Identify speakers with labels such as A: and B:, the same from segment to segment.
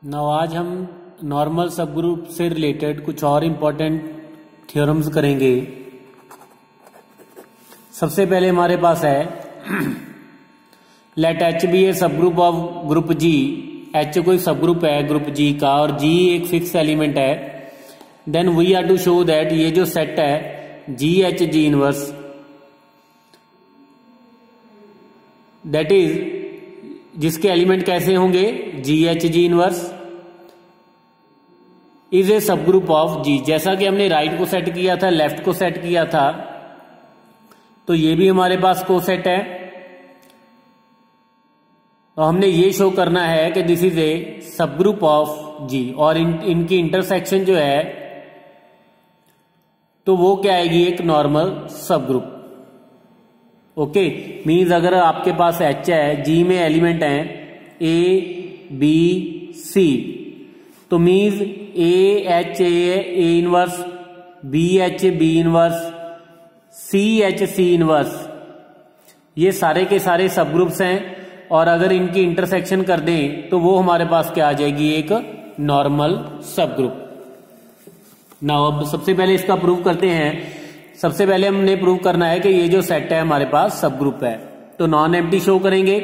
A: Now आज हम normal सब ग्रुप से रिलेटेड कुछ और इम्पोर्टेंट थ्योरम्स करेंगे। सबसे पहले हमारे पास है let H be a subgroup of group G. H कोई सब ग्रुप है ग्रुप जी का और जी एक फिक्स एलिमेंट है। Then we are to show that ये जो सेट है G H G inverse, that is जिसके एलिमेंट कैसे होंगे G H G inverse is a subgroup of जी। जैसा कि हमने राइट को सेट किया था, लेफ्ट को सेट किया था, तो ये भी हमारे पास को सेट है। तो हमने ये शो करना है कि this is a subgroup of G और इनकी इंटरसेक्शन जो है तो वो क्या आएगी, एक नॉर्मल सब ग्रुप। ओके, मीन्स अगर आपके पास एच है, जी में एलिमेंट हैं ए बी सी, तो means A H A inverse, B H B inverse, C H C inverse, ये सारे के सारे सब ग्रुप्स हैं और अगर इनकी इंटरसेक्शन कर दें तो वो हमारे पास क्या आ जाएगी, एक नॉर्मल सब ग्रुप। नाउ अब सबसे पहले इसका प्रूव करते हैं। सबसे पहले हमने प्रूव करना है कि ये जो सेट है हमारे पास सब ग्रुप है, तो नॉन एम्प्टी शो करेंगे।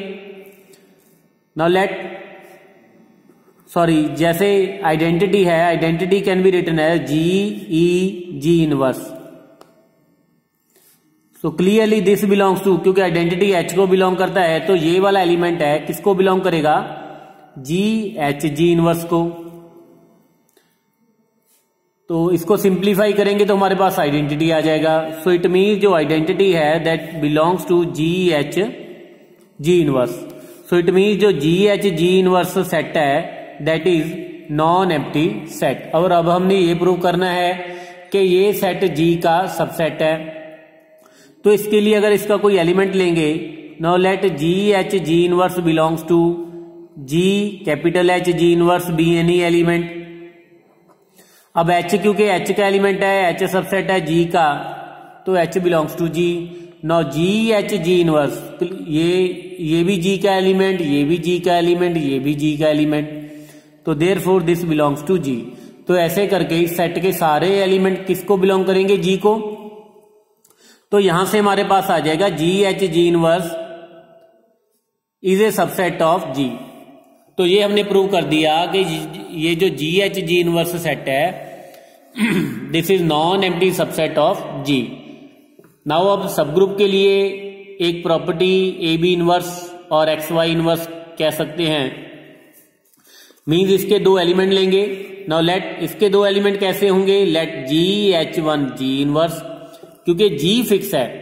A: नाउ जैसे आइडेंटिटी है, आइडेंटिटी कैन बी रिटन है G E G inverse. So clearly this belongs to, क्योंकि आइडेंटिटी एच को बिलोंग करता है तो ये वाला एलिमेंट है किसको बिलोंग करेगा, जी एच जी इनवर्स को। तो इसको सिंप्लीफाई करेंगे तो हमारे पास आइडेंटिटी आ जाएगा। सो इट मीन जो आइडेंटिटी है that belongs to G H G inverse. So it mean जो G H G inverse set है that is non empty set. और अब हमने ये प्रूव करना है कि ये सेट जी का सबसेट है। तो इसके लिए अगर इसका कोई एलिमेंट लेंगे, now let G H G inverse belongs to G capital H G inverse be any element. अब एच क्योंकि एच का एलिमेंट है, एच सबसेट है जी का, तो H belongs to G. Now G H G inverse, ये भी जी का एलिमेंट, ये भी जी का एलिमेंट, ये भी जी का एलिमेंट, तो therefore this belongs to G. तो ऐसे करके इस सेट के सारे एलिमेंट किसको बिलोंग करेंगे, जी को। तो यहां से हमारे पास आ जाएगा G H G inverse is a subset of G. तो ये हमने प्रूव कर दिया कि ये जो G H G inverse set है this is non empty subset of G. Now अब सब ग्रुप के लिए एक प्रॉपर्टी ए बी इनवर्स और एक्स वाई इनवर्स कह सकते हैं। मीन्स इसके दो एलिमेंट लेंगे। नाउ लेट इसके दो एलिमेंट कैसे होंगे, let G H one G inverse, क्योंकि जी फिक्स है।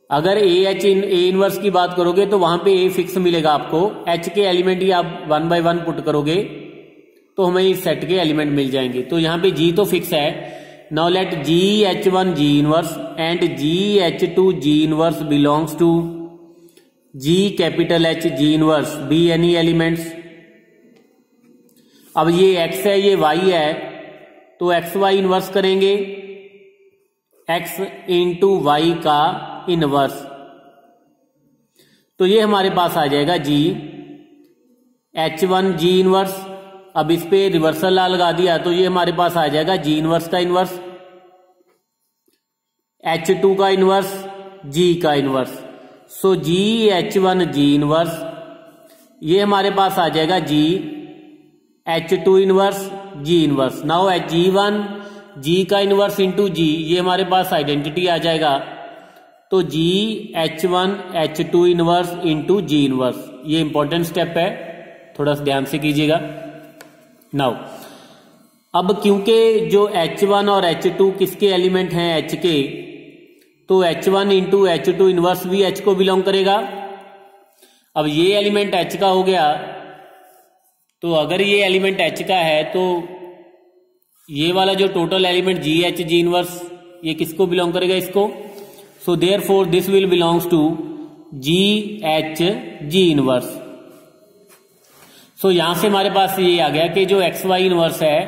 A: अगर ए एच ए इनवर्स की बात करोगे तो वहां पे ए फिक्स मिलेगा आपको, एच के एलिमेंट ही आप 1 by 1 पुट करोगे तो हमें इस सेट के एलिमेंट मिल जाएंगे। तो यहां पे जी तो फिक्स है। Now let G H one G inverse and G H two G inverse belongs to G capital H G inverse be any elements. अब ये x है ये y है, तो एक्स वाई इनवर्स करेंगे, x इंटू वाई का इनवर्स, तो ये हमारे पास आ जाएगा G H one G inverse. अब इस पे रिवर्सल ला लगा दिया तो ये हमारे पास आ जाएगा जी इनवर्स का इनवर्स, एच टू का इनवर्स, जी का inverse. So G H one G inverse ये हमारे पास आ जाएगा G H two inverse G inverse. Now H G one G का इनवर्स इंटू जी, ये हमारे पास आइडेंटिटी आ जाएगा, तो जी H one H two inverse into G inverse. ये इंपॉर्टेंट स्टेप है, थोड़ा सा ध्यान से कीजिएगा। नाउ अब क्योंकि जो एच वन और एच टू किसके एलिमेंट हैं एच के, तो H one into H two inverse भी एच को बिलोंग करेगा। अब ये एलिमेंट एच का हो गया, तो अगर ये एलिमेंट एच का है तो ये वाला जो total element G H G inverse ये किसको बिलोंग करेगा, इसको। So therefore this will belongs to G H G inverse. So यहां से हमारे पास ये आ गया कि जो एक्स वाई इनवर्स है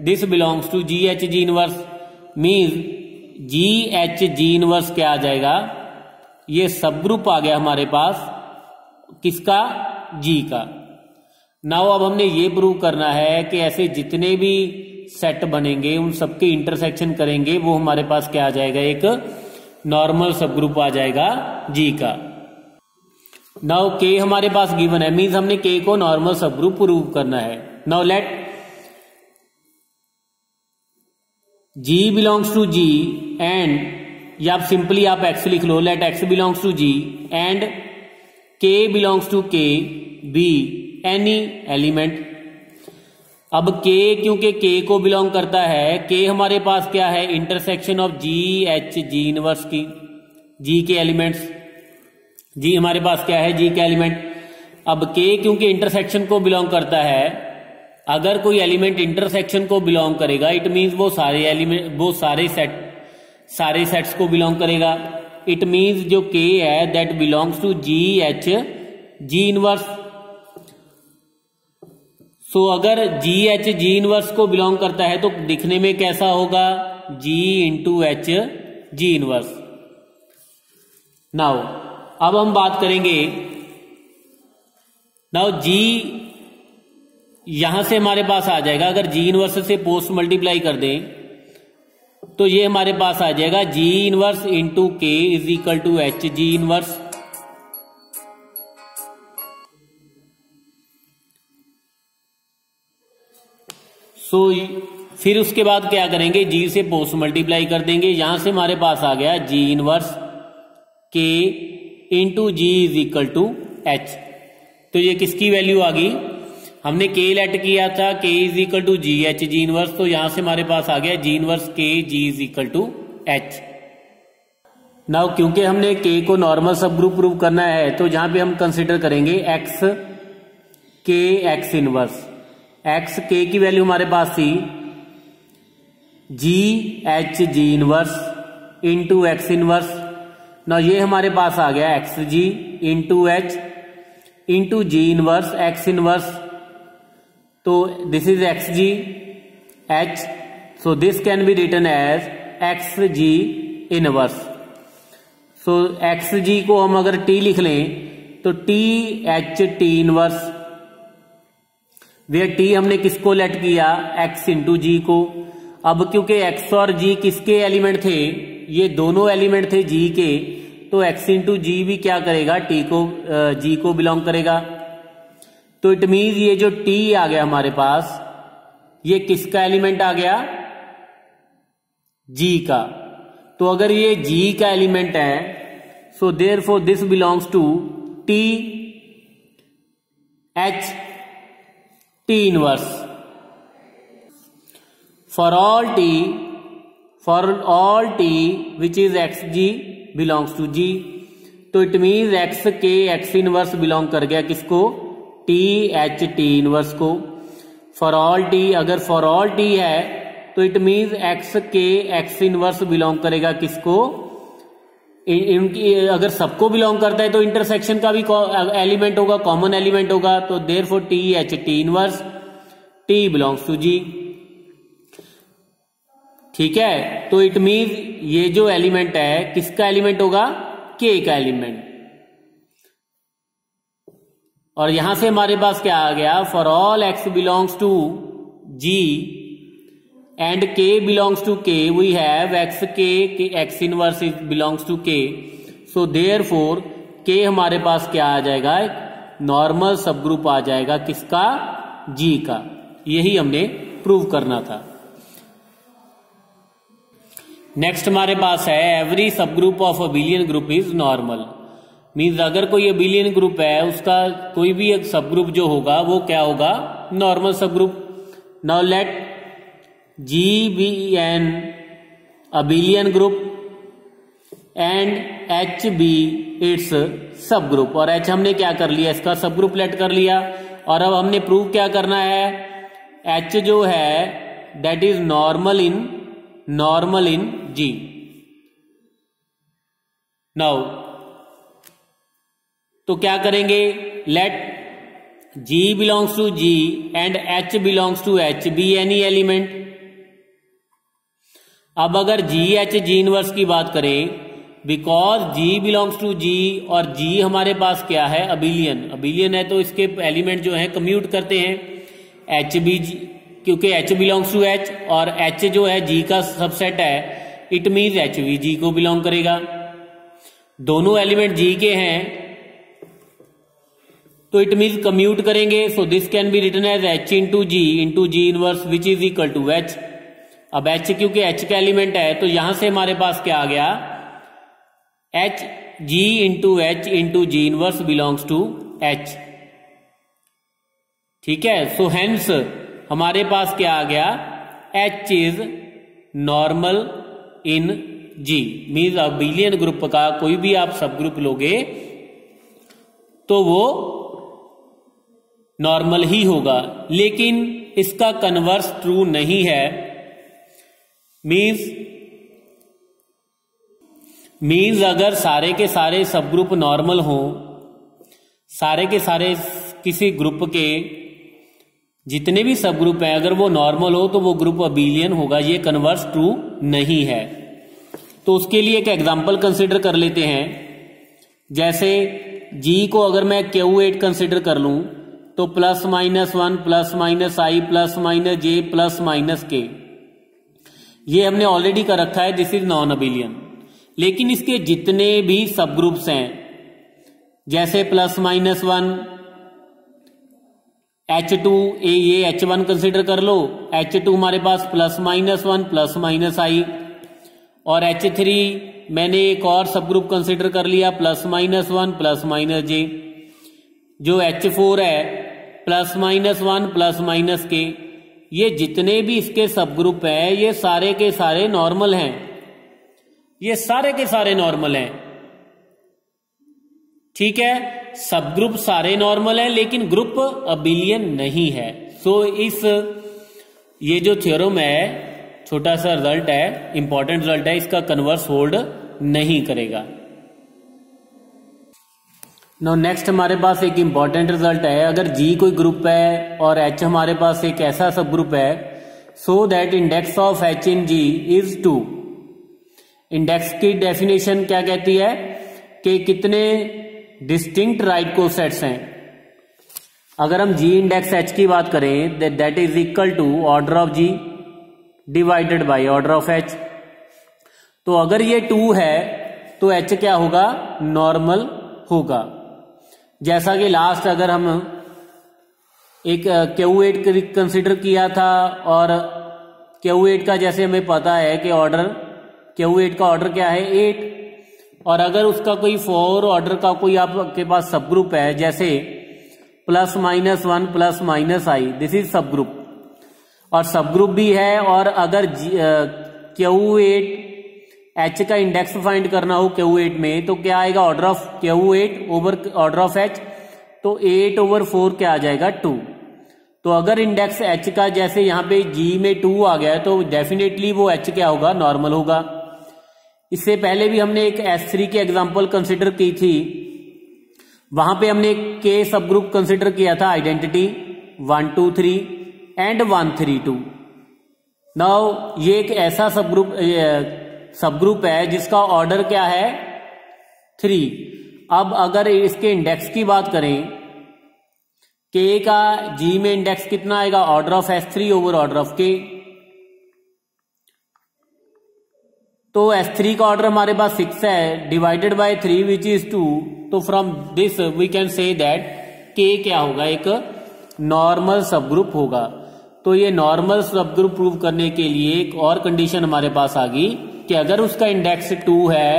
A: this belongs to G H G inverse. Mean G H G inverse क्या आ जाएगा, ये सब ग्रुप आ गया हमारे पास किसका, जी का। नाउ अब हमने ये प्रूव करना है कि ऐसे जितने भी सेट बनेंगे उन सबके इंटरसेक्शन करेंगे, वो हमारे पास क्या आ जाएगा, एक नॉर्मल सब ग्रुप आ जाएगा जी का। नाउ के हमारे पास गिवन है, मीन्स हमने के को नॉर्मल सब ग्रुप प्रूव करना है। Now let G belongs to G and, या आप सिंपली आप एक्स लिख लो, let X belongs to G and K belongs to K be any element. अब के क्योंकि के को बिलोंग करता है, के हमारे पास क्या है, intersection of ji H G inverse की, जी के एलिमेंट्स, जी हमारे पास क्या है, जी के एलिमेंट। अब के क्योंकि इंटरसेक्शन को बिलोंग करता है, अगर कोई एलिमेंट इंटरसेक्शन को बिलोंग करेगा इट मीन्स वो सारे एलिमेंट, वो सारे सेट्स को बिलोंग करेगा। इट मीन्स जो के है that belongs to G H G inverse. So अगर जी एच जी इनवर्स को बिलोंग करता है तो दिखने में कैसा होगा, G into H G inverse. Now अब हम बात करेंगे, नाउ जी यहां से हमारे पास आ जाएगा, अगर जी इनवर्स से पोस्ट मल्टीप्लाई कर दें तो ये हमारे पास आ जाएगा G inverse into K is equal to H G inverse. So फिर उसके बाद क्या करेंगे, जी से पोस्ट मल्टीप्लाई कर देंगे, यहां से हमारे पास आ गया G inverse K into G is equal to H. तो ये किसकी वैल्यू आ गई, हमने के लेट किया था K is equal to G H G inverse, तो यहां से हमारे पास आ गया G inverse K G is equal to H. Now क्योंकि हमने के को नॉर्मल सब ग्रुप प्रूव करना है तो जहां पे हम कंसिडर करेंगे x K X inverse. X के की वैल्यू हमारे पास थी G H G inverse into X inverse. ना ये हमारे पास आ गया X G into H into G inverse X inverse. तो this is X G H, so this can be written as X G inverse. So X G को हम अगर टी लिख लें तो T H T inverse, where T हमने किसको late किया, एक्स इंटू जी को। अब क्योंकि एक्स और जी किसके एलिमेंट थे, ये दोनों एलिमेंट थे जी के, तो एक्स इंटू जी भी क्या करेगा, टी को जी को बिलोंग करेगा। तो इट मीन्स ये जो टी आ गया हमारे पास, ये किसका एलिमेंट आ गया, जी का। तो अगर ये जी का एलिमेंट है, so therefore this belongs to T H T inverse for all T which is X G belongs to G. तो it means X K X inverse belong कर गया किसको, टी एच टी इनवर्स को। For all T, अगर for all T है तो it means X K X inverse belong करेगा किसको, इनकी अगर सबको बिलोंग करता है तो इंटरसेक्शन का भी एलिमेंट होगा, कॉमन एलिमेंट होगा। तो therefore T H T inverse T belongs to G. ठीक है, तो इट मीन्स ये जो एलिमेंट है किसका एलिमेंट होगा, के का एलिमेंट। और यहां से हमारे पास क्या आ गया, for all X belongs to G and K belongs to K, we have X K X inverse belongs to K. So therefore के हमारे पास क्या आ जाएगा, नॉर्मल सब ग्रुप आ जाएगा किसका, जी का। यही हमने प्रूव करना था। नेक्स्ट हमारे पास है एवरी सब group of abelian group is normal. Means अगर कोई अबिलियन ग्रुप है उसका कोई भी एक सब ग्रुप जो होगा वो क्या होगा, normal subgroup. Now let G be an abelian group and H be its subgroup. और एच हमने क्या कर लिया, इसका सब ग्रुप लेट कर लिया। और अब हमने प्रूव क्या करना है, एच जो है that is normal in G. Now तो क्या करेंगे, let G belongs to G and H belongs to H be any element. अब अगर जी एच जी इनवर्स की बात करें because G belongs to G और जी हमारे पास क्या है, अबिलियन। अबिलियन है तो इसके एलिमेंट जो है कम्यूट करते हैं, एच भी, क्योंकि एच बिलोंग्स टू एच और एच जो है जी का सबसेट है, इट मीन्स एच भी जी को बिलोंग करेगा। दोनों एलिमेंट जी के हैं तो इट मीन्स कम्यूट करेंगे, so this can be written as H into G inverse which is equal to H. अब एच क्योंकि एच का एलिमेंट है तो यहां से हमारे पास क्या आ गया, H G into G inverse belongs to H. ठीक है, सो हेंस हमारे पास क्या आ गया, H is normal in G, means abelian group का कोई भी आप सब ग्रुप लोगे तो वो नॉर्मल ही होगा, लेकिन इसका कन्वर्स ट्रू नहीं है। मीन्स अगर सारे के सारे सब ग्रुप नॉर्मल हो, सारे के सारे किसी ग्रुप के जितने भी सब ग्रुप हैं अगर वो नॉर्मल हो तो वो ग्रुप अबिलियन होगा, ये कन्वर्स ट्रू नहीं है। तो उसके लिए एक एग्जांपल कंसिडर कर लेते हैं। जैसे जी को अगर मैं Q8 कंसिडर कर लूं तो +-1 +-i +-j +-k, ये हमने ऑलरेडी कर रखा है, दिस इज नॉन अबिलियन। लेकिन इसके जितने भी सब ग्रुप्स हैं, जैसे +-1 H2, ये H1 कंसिडर कर लो, H2 हमारे पास +-1 +-i, और H3 मैंने एक और सब ग्रुप कंसिडर कर लिया +-1 +-j। जो H4 है +-1 +-k, ये जितने भी इसके सब ग्रुप हैं ये सारे के सारे नॉर्मल हैं, ये सारे के सारे नॉर्मल हैं। ठीक है, सब ग्रुप सारे नॉर्मल हैं लेकिन ग्रुप अबिलियन नहीं है। सो ये जो थ्योरम है, छोटा सा रिजल्ट है, इंपॉर्टेंट रिजल्ट है, इसका कन्वर्स होल्ड नहीं करेगा। नो नेक्स्ट हमारे पास एक इंपॉर्टेंट रिजल्ट है, अगर G कोई ग्रुप है और H हमारे पास एक ऐसा सब ग्रुप है, so that index of H in G is 2। Index की डेफिनेशन क्या कहती है कि कितने डिस्टिंक्ट राइट कोसेट्स हैं। अगर हम G इंडेक्स H की बात करें that is equal to order of G divided by order of H। तो अगर ये 2 है तो H क्या होगा, नॉर्मल होगा। जैसा कि लास्ट अगर हम एक Q8 कंसिडर किया था और Q8 का जैसे हमें पता है कि ऑर्डर Q8 का ऑर्डर क्या है 8, और अगर उसका कोई 4 ऑर्डर का कोई आपके पास सब ग्रुप है जैसे +-1 +-i, दिस इज सब ग्रुप और सब ग्रुप भी है, और अगर Q8 H का इंडेक्स फाइंड करना हो Q8 में तो क्या आएगा, order of Q8 over order of H, तो 8/4 क्या आ जाएगा 2। तो अगर इंडेक्स H का जैसे यहाँ पे G में 2 आ गया तो डेफिनेटली वो H क्या होगा, नॉर्मल होगा। इससे पहले भी हमने एक S3 की एग्जांपल कंसिडर की थी, वहां पे हमने K सब ग्रुप कंसिडर किया था, आइडेंटिटी 1 2 3 एंड 1 3 2। नाउ ये एक ऐसा सब ग्रुप है जिसका ऑर्डर क्या है 3। अब अगर इसके इंडेक्स की बात करें, K का G में इंडेक्स कितना आएगा, order of S3 over order of K। तो S3 का ऑर्डर हमारे पास 6 है, डिवाइडेड बाय 3 विच इज 2। तो from this we can say that K क्या होगा, एक नॉर्मल सब ग्रुप होगा। तो ये नॉर्मल सब ग्रुप प्रूव करने के लिए एक और कंडीशन हमारे पास आ गई कि अगर उसका इंडेक्स 2 है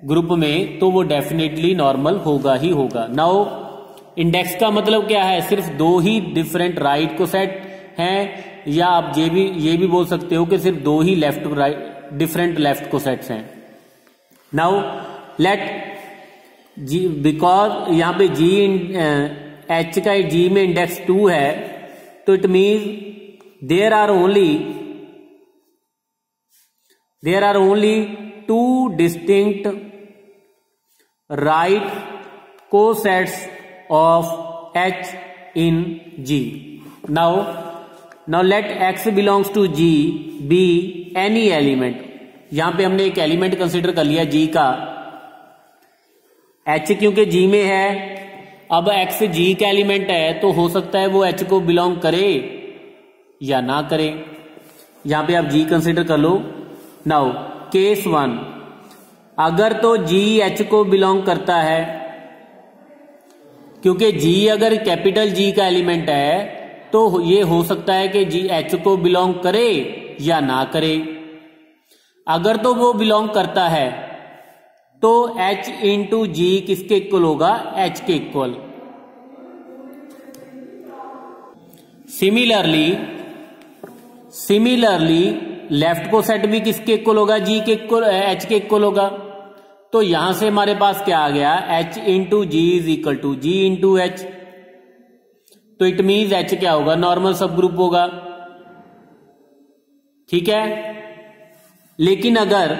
A: ग्रुप में तो वो डेफिनेटली नॉर्मल होगा ही होगा। नाउ इंडेक्स का मतलब क्या है, सिर्फ 2 ही डिफरेंट राइट को सेट हैं, या आप ये भी बोल सकते हो कि सिर्फ 2 ही लेफ्ट राइट डिफरेंट लेफ्ट को सेट्स हैं। नाउ लेट G, बिकॉज यहाँ पे H का G में इंडेक्स 2 है तो it mean there are only 2 distinct right co-sets of H in G. Now let X belongs to G be any element. यहां पे हमने एक एलिमेंट कंसिडर कर लिया जी का, एच क्योंकि जी में है। अब एक्स जी का एलिमेंट है तो हो सकता है वो एच को बिलोंग करे या ना करे। यहां पे आप जी कंसिडर कर लो। नाउ केस 1, अगर तो जी एच को बिलोंग करता है, क्योंकि जी अगर कैपिटल जी का एलिमेंट है तो ये हो सकता है कि जी एच को बिलोंग करे या ना करे। अगर तो वो बिलोंग करता है तो h इंटू जी किसके इक्वल होगा, h के इक्वल। सिमिलरली लेफ्ट को सेट भी किसके इक्वल होगा, जी के इक्वल, h के इक्वल होगा। तो यहां से हमारे पास क्या आ गया, h into G is equal to G into H. तो इट मीन्स h क्या होगा, नॉर्मल सब ग्रुप होगा। ठीक है, लेकिन अगर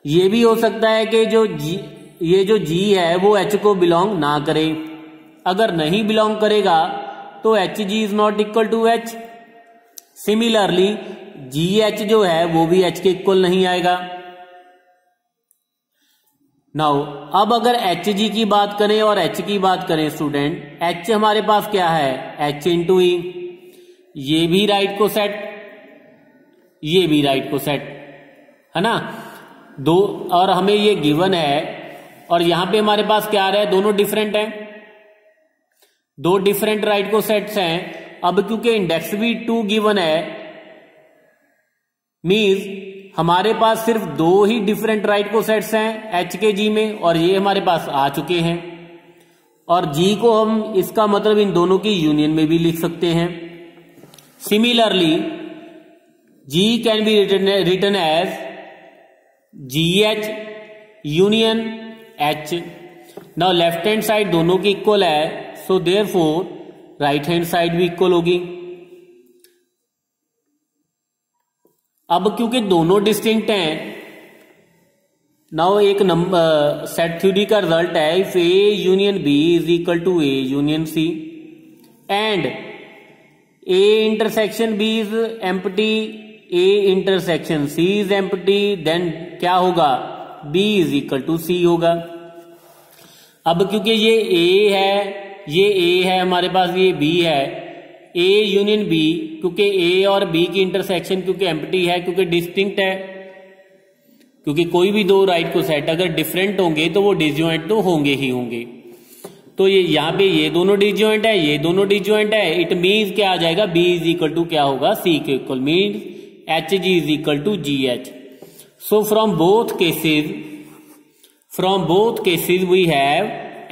A: ये भी हो सकता है कि ये जो जी है वो h को बिलोंग ना करे। अगर नहीं बिलोंग करेगा तो H G is not equal to H. Similarly G H जो है वो भी h के इक्वल नहीं आएगा। नाउ अब अगर एच जी की बात करें और h की बात करें स्टूडेंट, h हमारे पास क्या है, h इंटू ई। ये भी राइट को सेट, ये भी राइट को सेट, है ना, दो, और हमें ये गिवन है और यहां पे हमारे पास क्या आ रहा है, दोनों डिफरेंट हैं, दो डिफरेंट राइट को सेट्स हैं। अब क्योंकि इंडेक्स भी 2 गिवन है, मींस हमारे पास सिर्फ 2 ही डिफरेंट राइट को सेट्स हैं एच के जी में, और ये हमारे पास आ चुके हैं। और जी को हम इसका मतलब इन दोनों की यूनियन में भी लिख सकते हैं। Similarly G can be written as G H union H. Now left hand side दोनों की इक्वल है, so therefore right hand side भी इक्वल होगी। अब क्योंकि दोनों डिस्टिंक्ट हैं, नाउ एक नंबर सेट थ्योरी का रिजल्ट है, if A union B is equal to A union C and A intersection B is empty, A intersection C is empty, then क्या होगा, बी इज इक्वल टू सी होगा। अब क्योंकि ये ए है, ये ए है हमारे पास, ये बी है, ए यूनियन बी, क्योंकि ए और बी की इंटरसेक्शन क्योंकि एम्प्टी है, क्योंकि डिस्टिंक्ट है, क्योंकि कोई भी दो राइट को सेट अगर डिफरेंट होंगे तो वो डिसजॉइंट तो होंगे ही होंगे। तो ये यहां पे ये दोनों डिसजॉइंट है, ये दोनों डिसजॉइंट है, इट मीन्स क्या आ जाएगा, बी इज इक्वल टू क्या होगा, सी के equal, means H G is equal to G H. So from both cases we have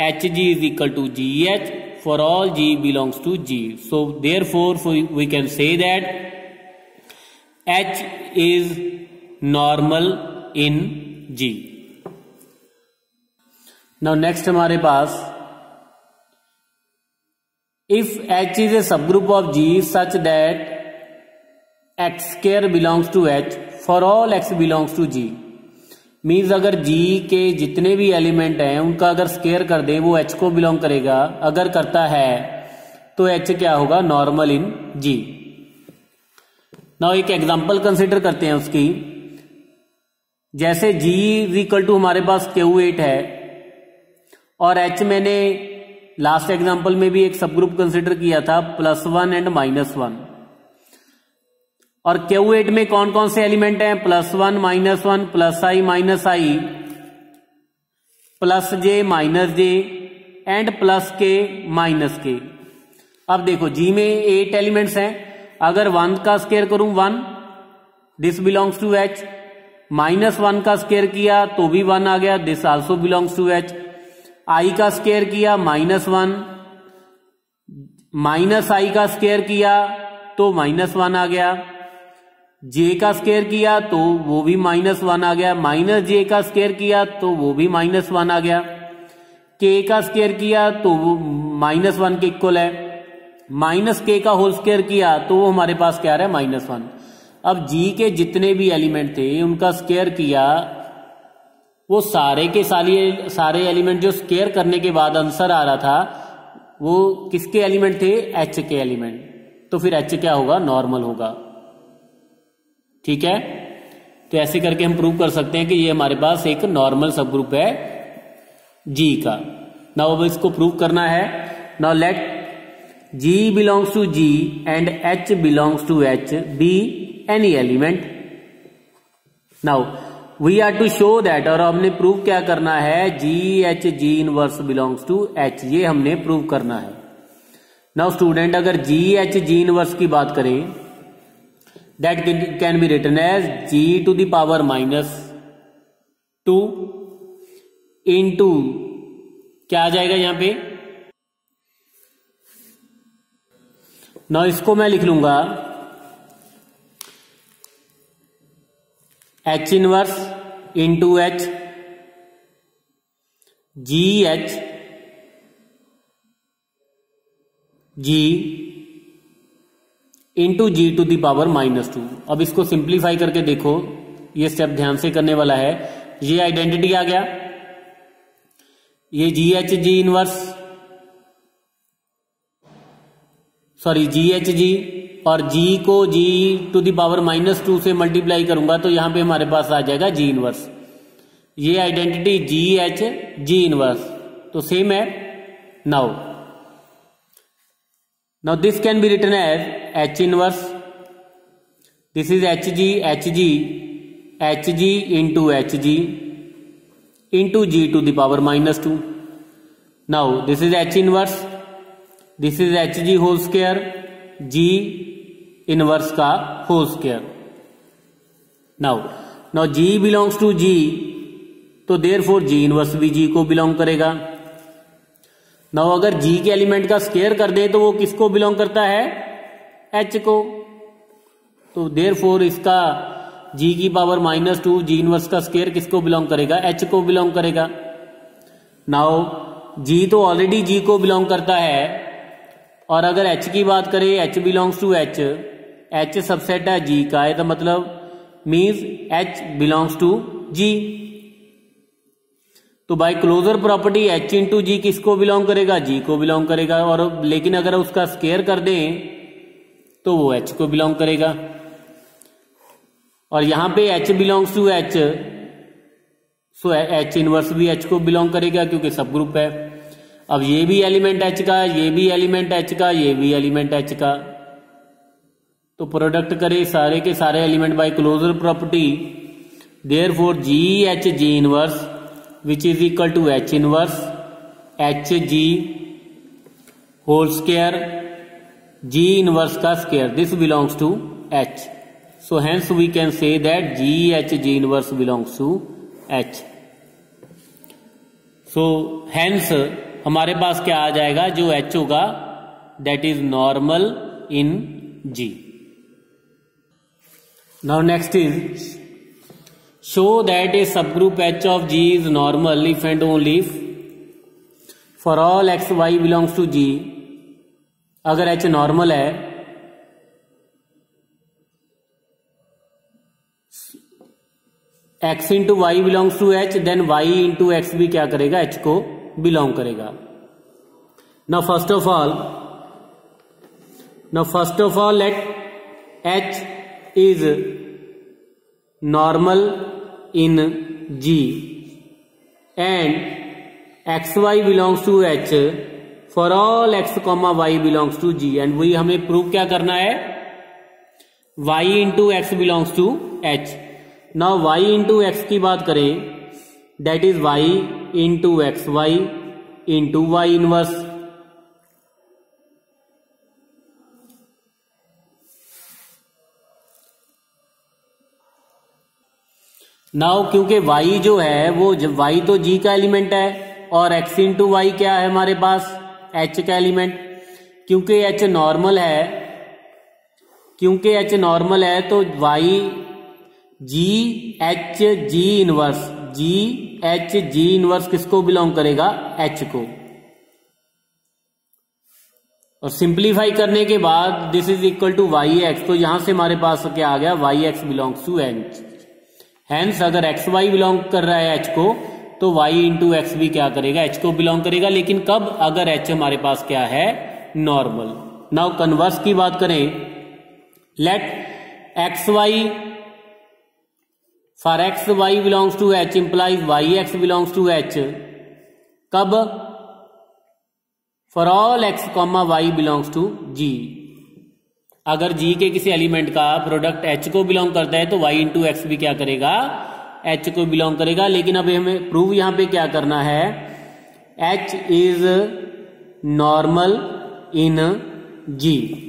A: H G is equal to G H for all g belongs to g. So therefore we can say that h is normal in g. Now next हमारे पास if h is a subgroup of g such that x square belongs to h for all x belongs to g, means अगर G के जितने भी element हैं उनका अगर square कर दें वो एच को बिलोंग करेगा, अगर करता है तो एच क्या होगा, नॉर्मल इन जी। नाउ एक एग्जांपल कंसिडर करते हैं उसकी। जैसे जी इज इक्वल टू हमारे पास Q8 है और एच मैंने लास्ट एग्जांपल में भी एक सब ग्रुप कंसिडर किया था +1 एंड -1, और Q8 में कौन कौन से एलिमेंट हैं, +1 -1 +i -i +j -j and +k -k। अब देखो जी में 8 एलिमेंट्स हैं, अगर 1 का स्केयर करूं 1, दिस बिलोंग्स टू h, -1 का स्केयर किया तो भी 1 आ गया, this also belongs to h, i का स्केयर किया -1, -i का स्केयर किया तो -1 आ गया, j का स्केयर किया तो वो भी -1 आ गया, -j का स्केयर किया तो वो भी -1 आ गया, k का स्केयर किया तो वो -1 के इक्वल है, -k का होल स्केयर किया तो वो हमारे पास क्या आ रहा है, -1। अब g के जितने भी एलिमेंट थे उनका स्केयर किया, वो सारे के सारे एलिमेंट जो स्केयर करने के बाद आंसर आ रहा था वो किसके एलिमेंट थे, h के एलिमेंट। तो फिर h क्या होगा, नॉर्मल होगा। ठीक है, तो ऐसे करके हम प्रूव कर सकते हैं कि ये हमारे पास एक नॉर्मल सब ग्रुप है जी का। नाउ अब इसको प्रूव करना है। Now let G belongs to G and H belongs to H be any element. Now we are to show that, और हमने प्रूव क्या करना है, G H G inverse belongs to H, ये हमने प्रूव करना है। Now स्टूडेंट अगर G H G inverse की बात करें, that can be written as G to the power -2 into क्या आ जाएगा यहां पे, ना इसको मैं लिख लूंगा H inverse into H G H G into G to the power -2। अब इसको सिंप्लीफाई करके देखो, ये स्टेप ध्यान से करने वाला है। ये आइडेंटिटी आ गया, ये जी एच जी इनवर्स जी एच जी, और जी को जी टू द पावर -2 से मल्टीप्लाई करूंगा तो यहां पे हमारे पास आ जाएगा जी इनवर्स। ये identity G H G inverse तो सेम है। Now this can be written as H inverse, this is H G into G to the power -2। Now this is H inverse, this is H G whole square G inverse का whole square. Now G belongs to G, तो therefore जी inverse भी जी को belong करेगा। Now अगर G के element का square कर दे तो वो किसको बिलोंग करता है, एच को, तो देयरफॉर इसका जी की पावर -2 जी इनवर्स का स्क्वायर किसको बिलोंग करेगा, एच को बिलोंग करेगा। नाउ जी तो ऑलरेडी जी को बिलोंग करता है, और अगर एच की बात करें, H belongs to H, H subset है जी का, है तो मतलब means H belongs to G. तो by closure property H into G किसको बिलोंग करेगा, जी को बिलोंग करेगा। और लेकिन अगर उसका स्क्वायर कर दें तो वो एच को बिलोंग करेगा, और यहां पे H belongs to H, so H inverse भी एच को बिलोंग करेगा क्योंकि सब ग्रुप है। अब ये भी एलिमेंट एच का, ये भी एलिमेंट एच का, ये भी एलिमेंट एच का, तो प्रोडक्ट करें सारे के सारे element by closure property, therefore G H G inverse which is equal to H inverse H G whole square G inverse का square, this belongs to H. So hence we can say that G H G inverse belongs to H. So hence हमारे पास क्या आ जाएगा, जो H होगा that is normal in G. Now next is show that a subgroup H of ji is normal if and only if for all X Y belongs to G. अगर H normal है, X into Y belongs to H, then Y into X भी क्या करेगा, H को belong करेगा। Now first of all let H is normal in G and X Y belongs to H for all X comma Y belongs to G. And वही हमें prove क्या करना है, Y into X belongs to H. Now Y into X की बात करें, that is Y into X Y into Y inverse. Now क्योंकि y जो है वो y तो g का एलिमेंट है और x इंटू वाई क्या है हमारे पास, h का एलिमेंट। क्योंकि h नॉर्मल है तो y g h g inverse किसको बिलोंग करेगा, h को। और सिंप्लीफाई करने के बाद this is equal to Y X, तो यहां से हमारे पास क्या आ गया, Y X belongs to H. Hence अगर एक्स वाई बिलोंग कर रहा है एच को, तो वाई इंटू एक्स भी क्या करेगा, एच को बिलोंग करेगा। लेकिन कब, अगर एच हमारे पास क्या है, नॉर्मल। नाउ कन्वर्स की बात करें, let X Y for X Y belongs to H implies Y X belongs to H. कब? For all X comma Y belongs to G. अगर जी के किसी एलिमेंट का प्रोडक्ट एच को बिलोंग करता है तो वाई इंटू एक्स भी क्या करेगा? एच को बिलोंग करेगा। लेकिन अब हमें प्रूव यहां पे क्या करना है? H is normal in G.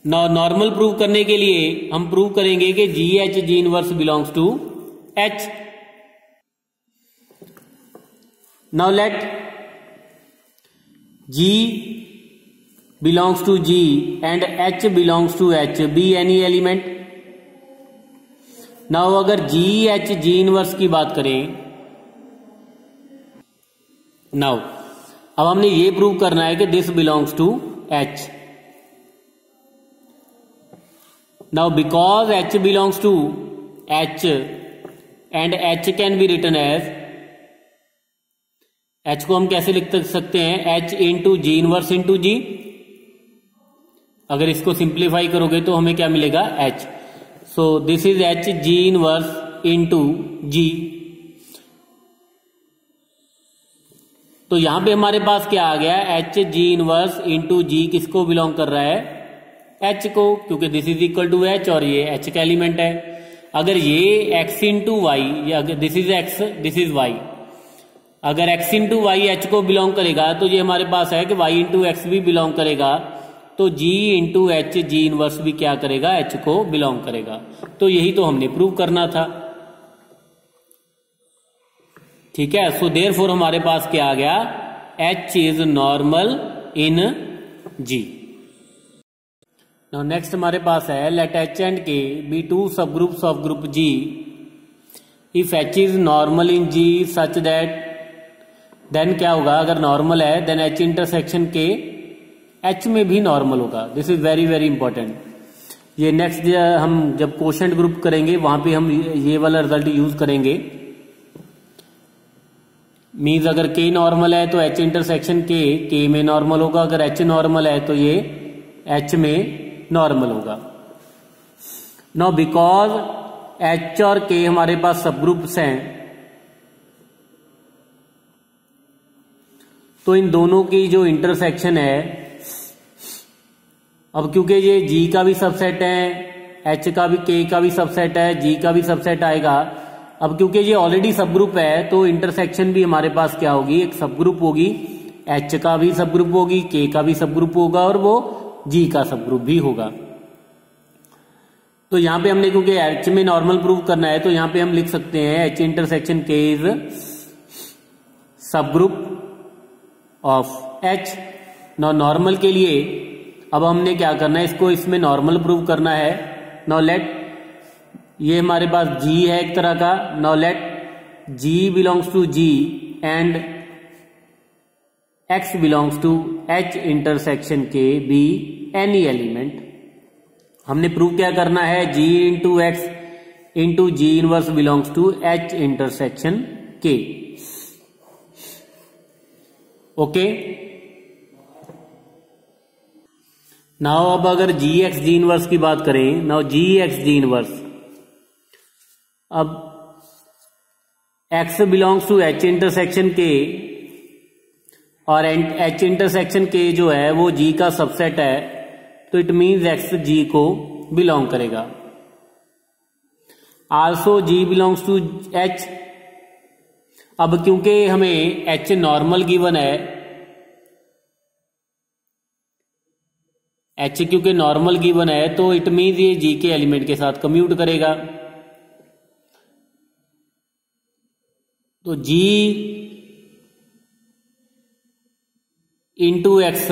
A: Normal prove करने के लिए हम प्रूव करेंगे कि G H G inverse belongs to H. Now let G belongs to G and H belongs to H be any element. Now अगर जी एच जी इनवर्स की बात करें, नाउ अब हमने ये प्रूव करना है कि this belongs to H. Now because H belongs to H and H can be written as, H को हम कैसे लिख सकते हैं? H into G inverse into G. अगर इसको सिंप्लीफाई करोगे तो हमें क्या मिलेगा? H. So this is H G inverse into G. तो यहां पे हमारे पास क्या आ गया? H G inverse into G किसको बिलोंग कर रहा है? एच को, क्योंकि this is equal to H और ये एच का एलिमेंट है। अगर ये एक्स इंटू वाई, या this is X this is Y, अगर एक्स इंटू वाई एच को बिलोंग करेगा तो ये हमारे पास है कि वाई इंटू एक्स भी बिलोंग करेगा। तो G into H G inverse भी क्या करेगा? एच को बिलोंग करेगा। तो यही तो हमने प्रूव करना था। ठीक है। सो देयरफॉर हमारे पास क्या आ गया? H is normal in G. Now next हमारे पास है let H and K be two subgroups of group G if H is normal in G such that, then क्या होगा? अगर नॉर्मल है then H intersection K H में भी normal होगा। This is very very important. ये next हम जब कोशेंट ग्रुप करेंगे वहां पे हम ये वाला रिजल्ट यूज करेंगे। मीन्स अगर के नॉर्मल है तो एच इंटरसेक्शन के में नॉर्मल होगा। अगर एच नॉर्मल है तो ये एच में नॉर्मल होगा। नाउ बिकॉज एच और के हमारे पास सब ग्रुप्स हैं, तो इन दोनों की जो इंटरसेक्शन है, अब क्योंकि ये जी का भी सबसेट है, एच का भी, के का भी सबसेट है, जी का भी सबसेट आएगा। अब क्योंकि ये ऑलरेडी सब ग्रुप है तो इंटरसेक्शन भी हमारे पास क्या होगी? एक सब ग्रुप होगी। एच का भी सब ग्रुप होगी, के का भी सब ग्रुप होगा और वो जी का सब ग्रुप भी होगा। तो यहां पे हमने क्योंकि एच में नॉर्मल प्रूव करना है तो यहां पे हम लिख सकते हैं एच इंटरसेक्शन के इज सब group of H. Now normal के लिए अब हमने क्या करना है? इसको इसमें नॉर्मल प्रूव करना है। नाउ लेट, ये हमारे पास जी है एक तरह का। Now let G belongs to G and X belongs to H intersection K be any element. हमने प्रूव क्या करना है? G into X into G inverse belongs to H intersection K. Okay. Now अब अगर जी एक्स जी इनवर्स की बात करें, now G X G inverse, अब X belongs to H intersection K और एच इंटरसेक्शन के जो है वो जी का सबसेट है, तो इट मीन्स एक्स जी को बिलोंग करेगा। Also G belongs to H. अब क्योंकि हमें एच नॉर्मल गिवन है, एच क्योंकि नॉर्मल गिवन है तो इट मीन्स ये जी के एलिमेंट के साथ कम्यूट करेगा। तो जी इंटू एक्स,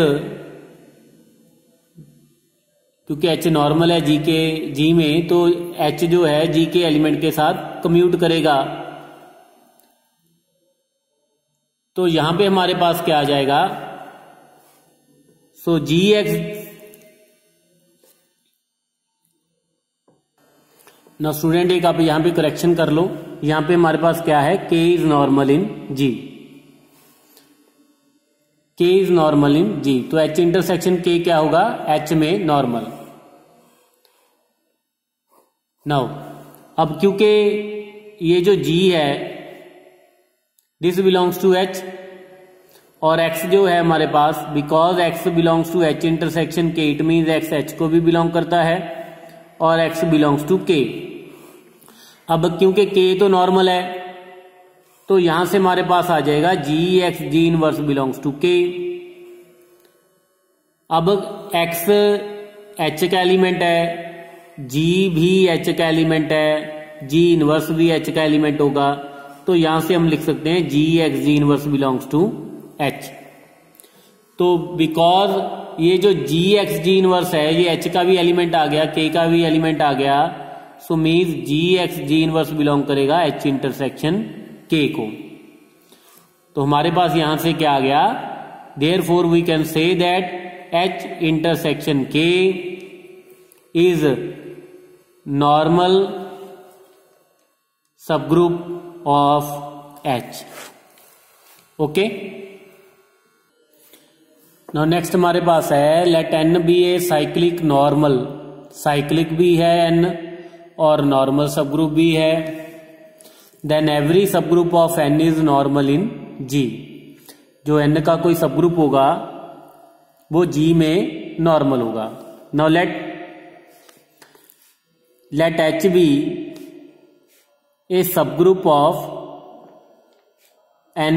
A: क्योंकि एच नॉर्मल है जी में, तो एच जो है जी के एलिमेंट के साथ कम्यूट करेगा। तो यहां पे हमारे पास क्या आ जाएगा? सो जी एक्स। ना स्टूडेंट एक आप यहां पे करेक्शन कर लो। यहां पे हमारे पास क्या है? के इज नॉर्मल इन जी। के इज नॉर्मल इन जी, तो एच इंटरसेक्शन के क्या होगा? एच में नॉर्मल। नाउ अब क्योंकि ये जो g है दिस बिलोंग्स टू h और x जो है हमारे पास, because x belongs to h intersection k, it means x h को भी बिलोंग करता है और x बिलोंग्स टू k। अब क्योंकि k तो नॉर्मल है तो यहां से हमारे पास आ जाएगा gx g inverse belongs to k। अब x h का एलिमेंट है, g भी h का एलिमेंट है, g इनवर्स भी h का एलिमेंट होगा, तो यहां से हम लिख सकते हैं gx g inverse belongs to h। तो बिकॉज ये जो gx g इनवर्स है ये h का भी एलिमेंट आ गया, k का भी एलिमेंट आ गया, so means gx g inverse belong करेगा h इंटरसेक्शन k को। तो हमारे पास यहां से क्या आ गया, therefore we can say that h intersection k is normal subgroup of h। Okay, now next हमारे पास है let n be a cyclic normal, cyclic भी है n और नॉर्मल सबग्रुप भी है, then every subgroup of n is normal in g। जो n का कोई सबग्रुप होगा वो g में नॉर्मल होगा। Now let h be a subgroup of n,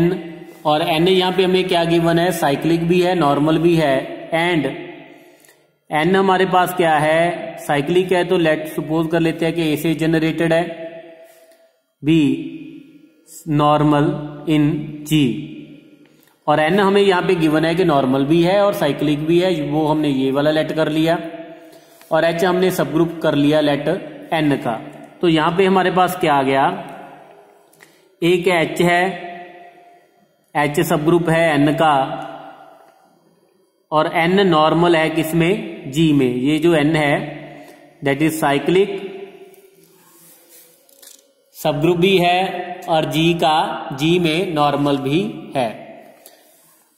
A: और n यहां पे हमें क्या गिवन है, साइक्लिक भी है नॉर्मल भी है, एंड n हमारे पास क्या है, साइक्लिक है, तो लेट सपोज कर लेते हैं कि a से जनरेटेड है, b नॉर्मल इन g, और n हमें यहां पे गिवन है कि नॉर्मल भी है और साइक्लिक भी है, वो हमने ये वाला लेट कर लिया, और h हमने सबग्रुप कर लिया लेट n का। तो यहां पे हमारे पास क्या आ गया, एक h है, h सबग्रुप है n का, और n नॉर्मल है किसमें, g में। ये जो n है दैट इज साइक्लिक सबग्रुप भी है और g में नॉर्मल भी है।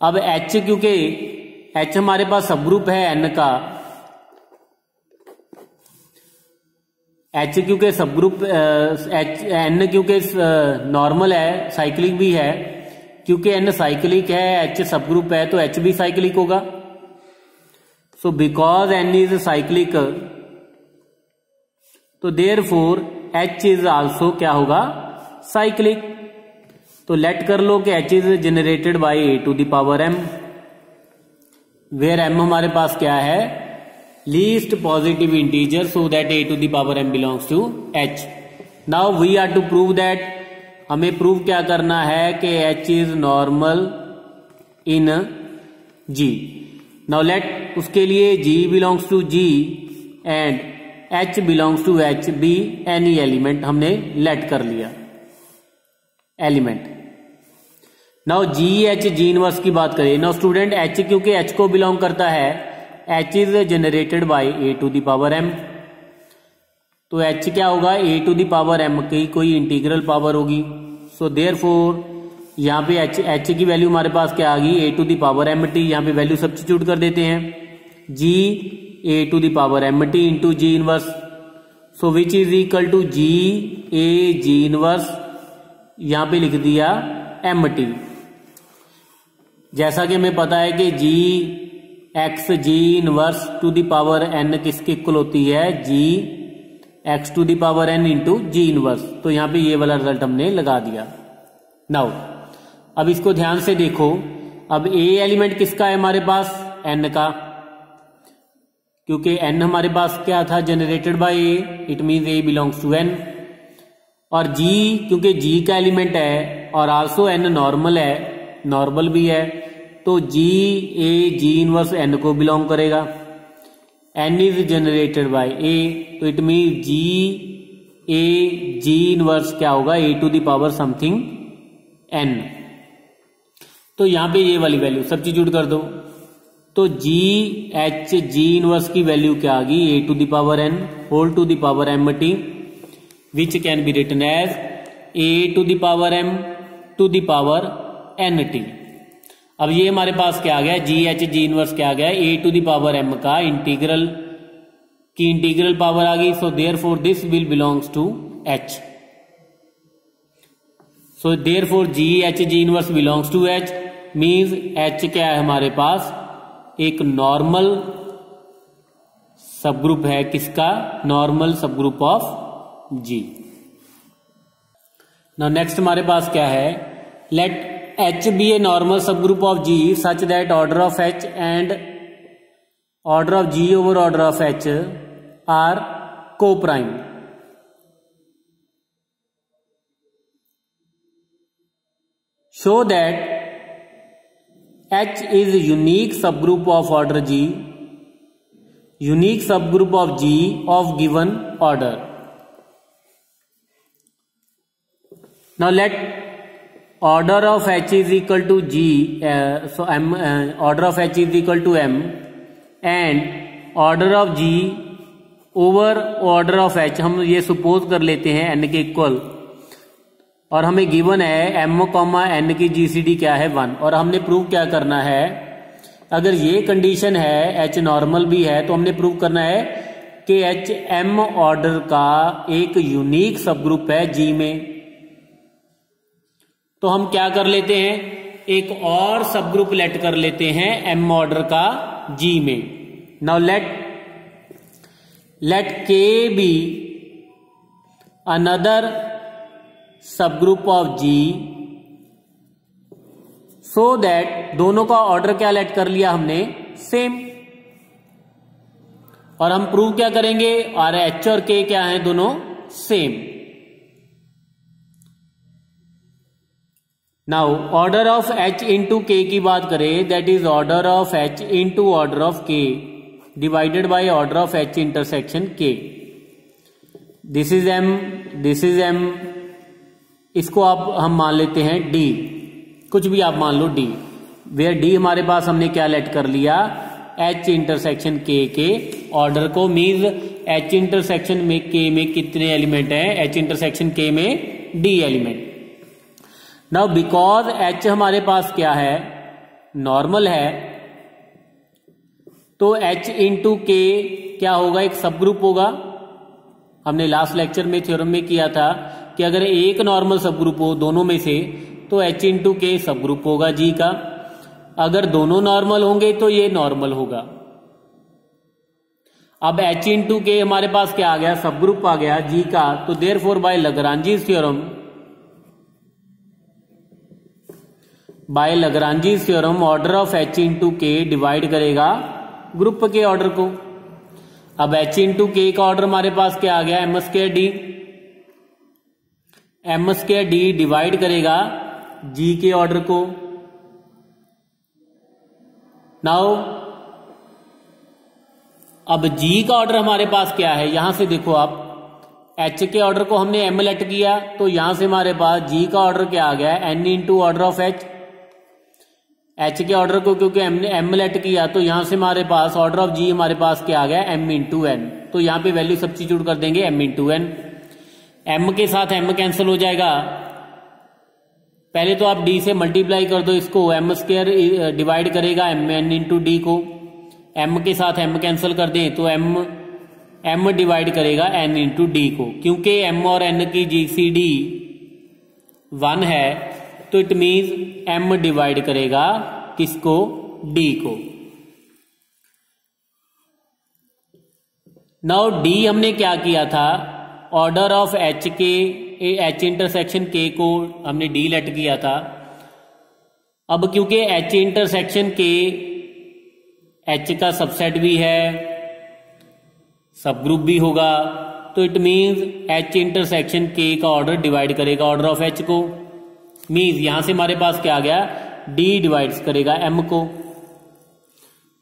A: अब h क्योंकि h हमारे पास सबग्रुप है n का, h क्योंकि सबग्रुप n क्योंकि नॉर्मल है, साइक्लिक भी है, क्योंकि n साइक्लिक है h सबग्रुप है तो h भी साइक्लिक होगा। So because n is cyclic तो देयरफॉर h इज आल्सो क्या होगा, साइक्लिक। तो लेट कर लो कि h is generated by a to the power m, where m हमारे पास क्या है, least positive integer, so that a to the power m belongs to h। Now we are to prove that, हमें prove क्या करना है कि h is normal in g। Now let उसके लिए g belongs to g and h belongs to h be any element, हमने let कर लिया element. Now g h g inverse की बात करें, नाउ स्टूडेंट h क्योंकि h को बिलोंग करता है, h is generated by a to the power m, तो h क्या होगा, a to the power m की कोई इंटीग्रल पावर होगी। सो देयरफॉर यहाँ पे h की वैल्यू हमारे पास क्या आ गई, a to the power m t, यहाँ पे वैल्यू सब्स्टिट्यूट कर देते हैं, g a to the power m t into g inverse, so which is equal to g a g inverse, यहाँ पे लिख दिया m t। जैसा कि हमें पता है कि g x g inverse to the power n किसके इक्वल होती है, g x to the power n into g inverse, तो यहाँ पे ये वाला रिजल्ट हमने लगा दिया। नाउ अब इसको ध्यान से देखो, अब a एलिमेंट किसका है हमारे पास, n का, क्योंकि n हमारे पास क्या था, generated by a, it means a belongs to n, और g क्योंकि g का एलिमेंट है और आल्सो n नॉर्मल है, नॉर्मल भी है, तो g a g inverse n को बिलोंग करेगा, n is generated by a, तो it mean g a g inverse क्या होगा, a to the power something n। तो यहां पे ये वाली वैल्यू सब्स्टिट्यूट कर दो, तो g h g इनवर्स की वैल्यू क्या आ गई, a to the power n whole to the power m t, which can be written as a to the power m to the power n t। अब ये हमारे पास क्या आ गया, जी एच जी इनवर्स क्या आ गया, a to the power m का इंटीग्रल की इंटीग्रल पावर आ गई, so therefore this will belongs to H. So therefore G H G inverse belongs to H, means H क्या है हमारे पास, एक नॉर्मल सब ग्रुप है, किसका, normal subgroup of G. Now next हमारे पास क्या है, let H be a normal subgroup of G such that order of H and order of G over order of H are coprime. Show that H is unique subgroup of order G, unique subgroup of G of given order. Now let order of H is equal to G, so M, order of H is equal to M and order of G over order of H हम ये suppose कर लेते हैं n के equal, और हमें given है m comma n की जीसीडी क्या है 1, और हमने प्रूव क्या करना है, अगर ये कंडीशन है h नॉर्मल भी है तो हमने प्रूव करना है कि h m ऑर्डर का एक यूनिक सब ग्रुप है g में। तो हम क्या कर लेते हैं, एक और सब ग्रुप लेट कर लेते हैं m ऑर्डर का g में। Now let k be another subgroup of G, so that दोनों का ऑर्डर क्या लेट कर लिया हमने, सेम। और हम प्रूव क्या करेंगे, और एच और के क्या है, दोनों सेम। Now order of H into K की बात करें, that is order of H into order of K divided by order of H intersection K. This is M, this is M, इसको आप हम मान लेते हैं डी, कुछ भी आप मान लो डी, वेयर डी हमारे पास हमने क्या लेट कर लिया, एच इंटरसेक्शन के ऑर्डर को, मीन्स एच इंटरसेक्शन में के में कितने एलिमेंट हैं, एच इंटरसेक्शन के में D element. Now because H हमारे पास क्या है, नॉर्मल है, तो एच इंटू के क्या होगा, एक सब ग्रुप होगा। हमने लास्ट लेक्चर में थ्योरम में किया था कि अगर एक नॉर्मल सब ग्रुप हो दोनों में से तो h इंटू के सब ग्रुप होगा जी का, अगर दोनों नॉर्मल होंगे तो ये नॉर्मल होगा। अब h इंटू के हमारे पास क्या आ गया, सब ग्रुप आ गया जी का, तो therefore by Lagrange's theorem, by Lagrange's theorem order of h into K divide करेगा ग्रुप के ऑर्डर को। अब h इंटू के का ऑर्डर हमारे पास क्या आ गया, M square D, M square D divide करेगा जी के ऑर्डर को। नाउ अब जी का ऑर्डर हमारे पास क्या है, यहां से देखो आप, एच के ऑर्डर को हमने एम लेट किया, तो यहां से हमारे पास जी का ऑर्डर क्या आ गया, N into order of H. H के ऑर्डर को क्योंकि हमने एम लेट किया, तो यहां से हमारे पास ऑर्डर ऑफ जी हमारे पास क्या आ गया, एम इंटू एन। तो यहां पे वैल्यू सब्स्टिट्यूट कर देंगे एम इंटू एन, एम के साथ एम कैंसिल हो जाएगा। पहले तो आप डी से मल्टीप्लाई कर दो इसको, एम स्क्वायर डिवाइड करेगा एम एन इंटू डी को, एम के साथ एम कैंसिल कर दें तो एम डिवाइड करेगा एन इंटू डी को। क्योंकि एम और एन की जीसीडी 1 है, तो इट मीन्स एम डिवाइड करेगा किसको, डी को। नाउ डी हमने क्या किया था, ऑर्डर ऑफ एच के, एच इंटरसेक्शन के को हमने डी लेट किया था। अब क्योंकि एच इंटरसेक्शन के एच का सबसेट भी है, सब ग्रुप भी होगा, तो इट मीन्स एच इंटरसेक्शन के का ऑर्डर डिवाइड करेगा ऑर्डर ऑफ एच को। मीन्स यहां से हमारे पास क्या आ गया, डी डिवाइड्स करेगा एम को।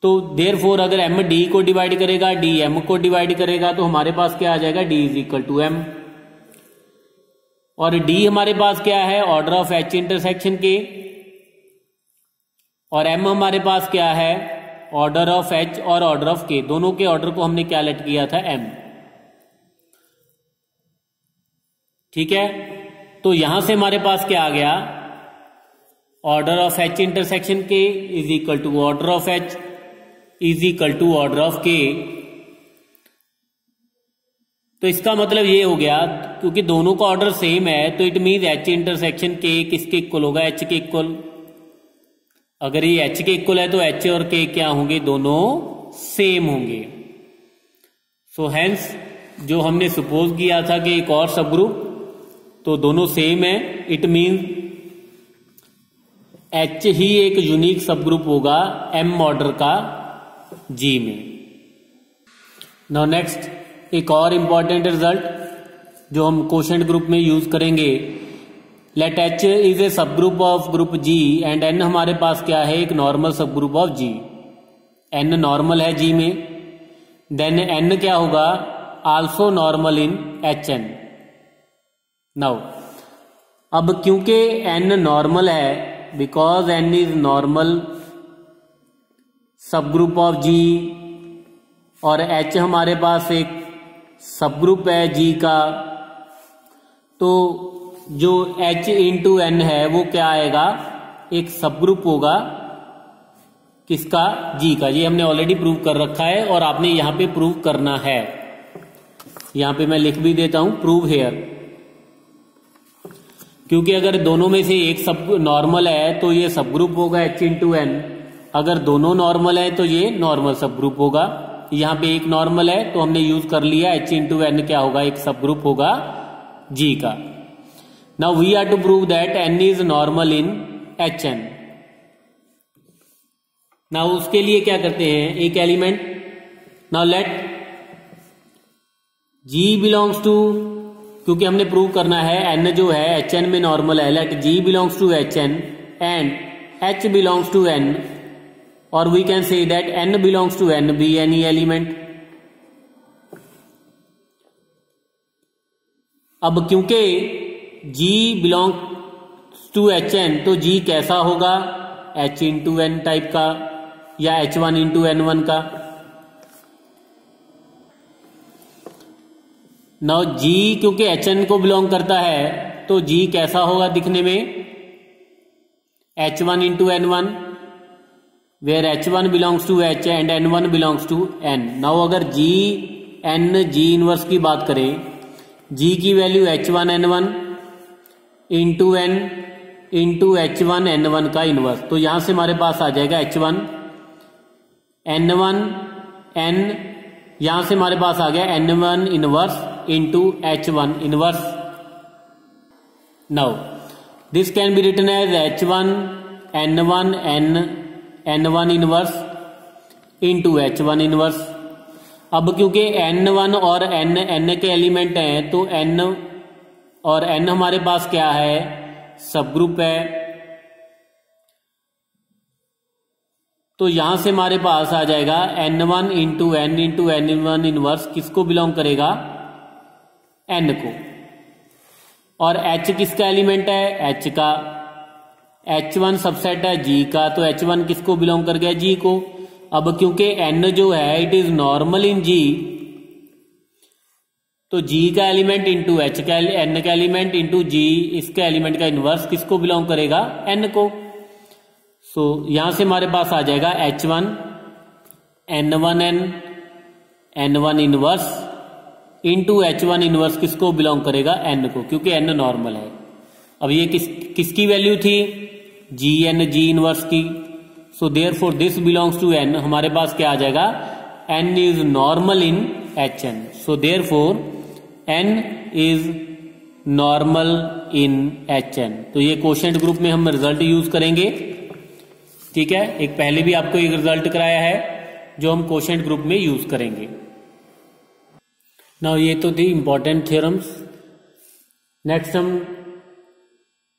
A: तो देयरफॉर अगर एम डी को डिवाइड करेगा, डी एम को डिवाइड करेगा, तो हमारे पास क्या आ जाएगा, D is equal to M. और डी हमारे पास क्या है, order of H intersection K, और एम हमारे पास क्या है, ऑर्डर ऑफ एच और ऑर्डर ऑफ के, दोनों के ऑर्डर को हमने क्या लेट किया था, एम। ठीक है, तो यहां से हमारे पास क्या आ गया, order of H intersection K is equal to order of H is equal to order of K. तो इसका मतलब ये हो गया, क्योंकि दोनों का ऑर्डर सेम है तो इट मीन एच इंटरसेक्शन के किसके इक्वल होगा, एच के इक्वल। अगर ये एच के इक्वल है तो एच और के क्या होंगे, दोनों सेम होंगे। सो हेंस जो हमने सपोज किया था कि एक और सब ग्रुप, तो दोनों सेम है, इट मीन एच ही एक यूनिक सब ग्रुप होगा एम ऑर्डर का जी में। नाउ नेक्स्ट एक और इंपॉर्टेंट रिजल्ट जो हम क्वोशंट ग्रुप में यूज करेंगे, let H is a subgroup of group G and N हमारे पास क्या है, एक normal subgroup of G. N normal है जी में, देन एन क्या होगा, also normal in H N. Now अब क्योंकि एन नॉर्मल है, because N is normal subgroup of G और एच हमारे पास एक सब ग्रुप है जी का, तो जो H इंटू एन है वो क्या आएगा, एक सब ग्रुप होगा किसका, जी का। ये हमने ऑलरेडी प्रूव कर रखा है और आपने यहां पे प्रूव करना है। यहां पे मैं लिख भी देता हूं, प्रूव हेयर, क्योंकि अगर दोनों में से एक सब नॉर्मल है तो ये सब ग्रुप होगा H इंटू एन, अगर दोनों नॉर्मल है तो ये नॉर्मल सब ग्रुप होगा। यहां पे एक नॉर्मल है तो हमने यूज कर लिया, H इंटू एन क्या होगा, एक सब ग्रुप होगा जी का। Now we are to prove that n is normal in H N. Now उसके लिए क्या करते हैं, एक element, now let g belongs to, क्योंकि हमने प्रूव करना है n जो है एच एन में नॉर्मल है, let g belongs to H N and h belongs to n, और we can say that n belongs to n be any element. अब क्योंकि g belongs to H N तो g कैसा होगा, h into N type का या h1 into N one का। नाउ g क्योंकि hn को बिलोंग करता है तो g कैसा होगा दिखने में, h1 into N one, where h1 belongs to h and n1 belongs to n। Now अगर g n g इनवर्स की बात करें, g की value h1 n1 into n into h1 n1 का इनवर्स, तो यहां से हमारे पास आ जाएगा h1 n1 n, यहां से हमारे पास आ गया n1 inverse into h1 inverse. Now this can be written as h1 n1 n n1 inverse into h1 inverse. अब क्योंकि n1 और n के एलिमेंट हैं तो n और n हमारे पास क्या है, सब ग्रुप है, तो यहां से हमारे पास आ जाएगा n1 इंटू n1 इनवर्स किसको बिलोंग करेगा, n को। और h किसका एलिमेंट है, h का, h1 सबसेट है g का, तो h1 किसको बिलोंग कर गया, g को। अब क्योंकि n जो है it is normal in g, तो g का एलिमेंट इंटू h का n का एलिमेंट इंटू g इसके एलिमेंट का इनवर्स किसको बिलोंग करेगा, n को। सो यहां से हमारे पास आ जाएगा h1 n1 n n1 inverse into h1 inverse किसको बिलोंग करेगा, n को, क्योंकि n नॉर्मल है। अब ये किसकी वैल्यू थी, gn g इनवर्स की। So therefore this belongs to n, हमारे पास क्या आ जाएगा, n is normal in hn, so therefore n is normal in hn। तो ये क्वोशंट ग्रुप में हम रिजल्ट यूज करेंगे, ठीक है। एक पहले भी आपको एक रिजल्ट कराया है जो हम क्वोशंट ग्रुप में यूज करेंगे। नाउ ये तो थी इंपॉर्टेंट थ्योरम्स। नेक्स्ट हम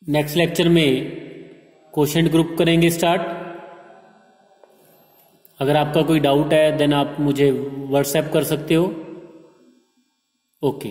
A: नेक्स्ट लेक्चर में क्वोशंट ग्रुप करेंगे स्टार्ट। अगर आपका कोई डाउट है देन आप मुझे व्हाट्सएप कर सकते हो। ओके।